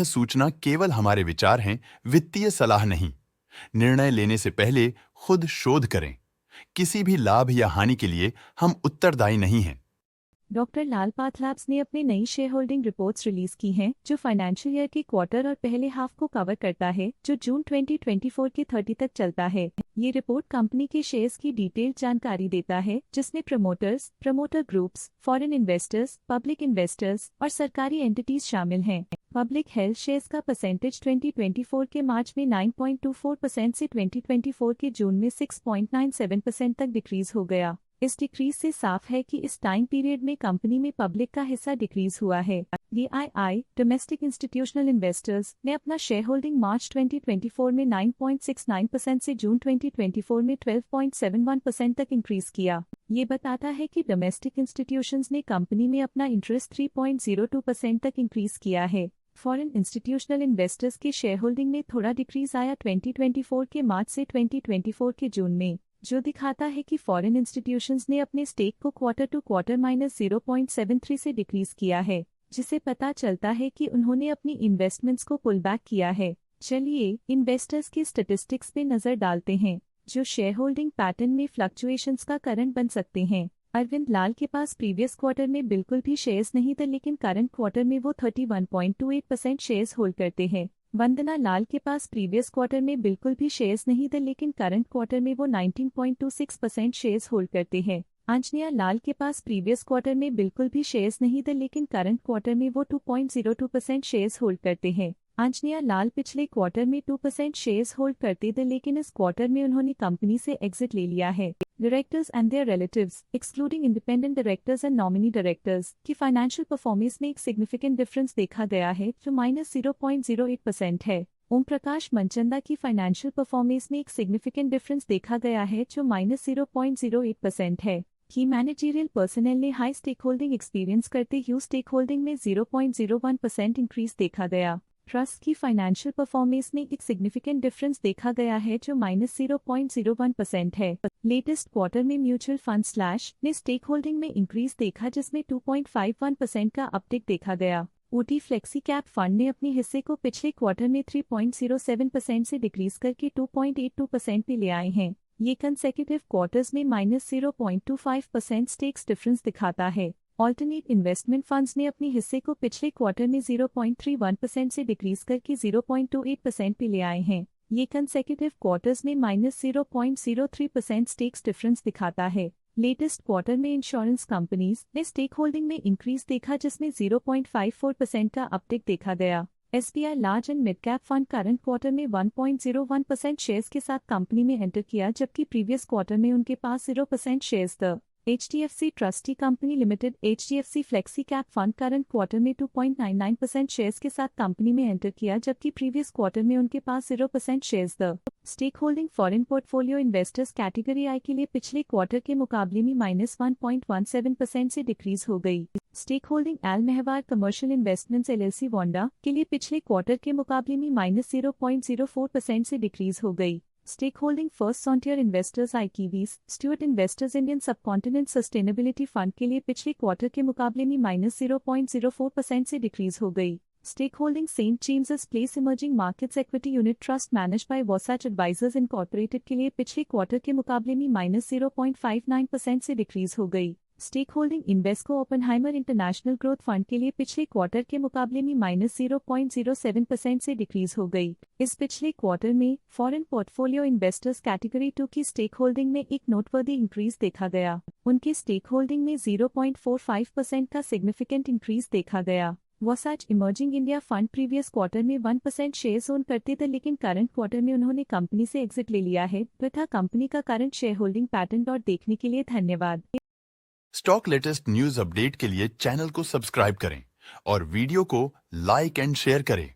सूचना केवल हमारे विचार हैं, वित्तीय सलाह नहीं। निर्णय लेने से पहले खुद शोध करें। किसी भी लाभ या हानि के लिए हम उत्तरदायी नहीं हैं। डॉक्टर लाल पाथलैब्स ने अपनी नई शेयर होल्डिंग रिपोर्ट्स रिलीज की हैं, जो फाइनेंशियल ईयर के क्वार्टर और पहले हाफ को कवर करता है, जो जून 2024 के 30 तक चलता है। ये रिपोर्ट कंपनी के शेयर्स की डिटेल्ड जानकारी देता है, जिसमें promoters, promoter groups, foreign investors, public investors और सरकारी एंटिटीज शामिल हैं। पब्लिक हेल्थ शेयर्स का परसेंटेज 2024 के मार्च में 9.24% से 2024 के जून में 6.97% तक डिक्रीज हो गया। इस डिक्रीज से साफ है कि इस टाइम पीरियड में कंपनी में पब्लिक का हिस्सा डिक्रीज हुआ है। DII डोमेस्टिक इंस्टीट्यूशनल इन्वेस्टर्स ने अपना शेयर होल्डिंग मार्च 2024 में 9.69% से जून 2024 में 12.71% तक इंक्रीज किया। ये बताता है कि डोमेस्टिक इंस्टीट्यूशंस ने कंपनी में अपना इंटरेस्ट 3.02% तक इंक्रीज किया है। फॉरेन इंस्टीट्यूशनल इन्वेस्टर्स के शेयर होल्डिंग में थोड़ा डिक्रीज आया 2024 के मार्च से 2024 के जून में, जो दिखाता है कि फॉरेन इंस्टीट्यूशंस ने अपने स्टेक को क्वार्टर टू क्वार्टर -0.73 से डिक्रीज किया है, जिसे पता चलता है कि उन्होंने अपनी इन्वेस्टमेंट्स को पुल बैक किया है। चलिए इन्वेस्टर्स के स्टैटिस्टिक्स पे नजर डालते हैं, जो शेयर होल्डिंग पैटर्न में फ्लक्चुएशंस का कारण बन सकते हैं। अरविंद लाल के पास प्रीवियस क्वार्टर में बिल्कुल भी शेयर्स नहीं थे, लेकिन करंट क्वार्टर में वो 31.28% शेयर्स होल्ड करते हैं। वंदना लाल के पास प्रीवियस क्वार्टर में बिल्कुल भी शेयर्स नहीं थे, लेकिन करंट क्वार्टर में वो 19.26% शेयर्स होल्ड करते हैं। आंजनेया लाल के पास प्रीवियस क्वार्टर में बिल्कुल भी शेयर्स नहीं थे, लेकिन करंट क्वार्टर में वो 2.02% शेयर्स होल्ड करते हैं। आंजनेया लाल पिछले क्वार्टर में 2% शेयर्स होल्ड करते थे, लेकिन इस क्वार्टर में उन्होंने कंपनी से एग्जिट ले लिया है। Directors and their relatives excluding independent directors and nominee directors की फाइनेंशियल परफॉर्मेंस में एक सिग्निफिकेंट डिफरेंस देखा गया है, जो -0.08% है। ओम प्रकाश मनचंदा की फाइनेंशियल परफॉर्मेंस में एक सिग्निफिकेंट डिफरेंस देखा गया है, जो -0.08% है। की मैनेजरियल पर्सनल ने हाई स्टेक होल्डिंग एक्सपीरियंस करते हुए स्टेक होल्डिंग में 0.01% इंक्रीज देखा गया। ट्रस्ट की फाइनेंशियल परफॉर्मेंस में एक सिग्निफिकेंट डिफरेंस देखा गया है, जो -0.01% है। लेटेस्ट क्वार्टर में म्यूचुअल फंड स्लैश ने स्टेक होल्डिंग में इंक्रीज देखा, जिसमें 2.51% का अपटिक देखा गया। ओटी फ्लेक्सी कैप फंड ने अपने हिस्से को पिछले क्वार्टर में 3.07% से डिक्रीज करके 2.82% पे ले आए हैं। ये कंसेक्यूटिव क्वार्टर्स में -0.25% स्टेक्स डिफरेंस दिखाता है। ऑल्टरनेट इन्वेस्टमेंट फंड्स ने अपने हिस्से को पिछले क्वार्टर में 0.31% से डिक्रीज करके 0.28% पे ले आए हैं। ये कंसेक्यूटिव क्वार्टर्स में -0.03% स्टेक्स डिफरेंस दिखाता है। लेटेस्ट क्वार्टर में इंश्योरेंस कंपनीज ने स्टेक होल्डिंग में इंक्रीज देखा, जिसमें 0.54% का अपटिक देखा गया। SBI large and mid cap fund current quarter में 1.01% शेयर्स के साथ कंपनी में एंटर किया, जबकि प्रीवियस क्वार्टर में उनके पास 0% शेयर्स थे। HDFC trustee company limited HDFC flexi cap fund current quarter में 2.99% शेयर्स के साथ कंपनी में एंटर किया, जबकि प्रीवियस क्वार्टर में उनके पास 0% शेयर्स थे। Stake holding foreign portfolio investors category I के लिए पिछले क्वार्टर के मुकाबले में -1.17% से डिक्रीज हो गई। Stake holding Al Mehwar commercial investments LLC वोंडा के लिए पिछले क्वार्टर के मुकाबले में -0.04% से डिक्रीज हो गई। Stake holding first frontier investors IKVs Stuart investors Indian subcontinent sustainability fund के लिए पिछले क्वार्टर के मुकाबले में -0.04% से डिक्रीज हो गई। Stake holding Saint James Place emerging markets equity unit trust manage by Wasatch advisors incorporated के लिए पिछले क्वार्टर के मुकाबले में -0.59% से डिक्रीज हो गई। Stake holding Invesco Oppenheimer international growth fund के लिए पिछले क्वार्टर के मुकाबले में -0.07% से डिक्रीज हो गई। इस पिछले क्वार्टर में फॉरेन पोर्टफोलियो इन्वेस्टर्स कैटेगरी 2 की स्टेक होल्डिंग में एक नोटवर्दी इंक्रीज देखा गया। उनकी स्टेक होल्डिंग में 0.45% का सिग्निफिकेंट इंक्रीज देखा गया। Wasatch emerging India fund previous quarter में 1% शेयर्स ओन करते थे, लेकिन करंट क्वार्टर में उन्होंने कंपनी से एग्जिट ले लिया है। तथा कंपनी का करंट शेयर होल्डिंग पैटर्न और देखने के लिए धन्यवाद। स्टॉक लेटेस्ट न्यूज अपडेट के लिए चैनल को सब्सक्राइब करें और वीडियो को लाइक एंड शेयर करें।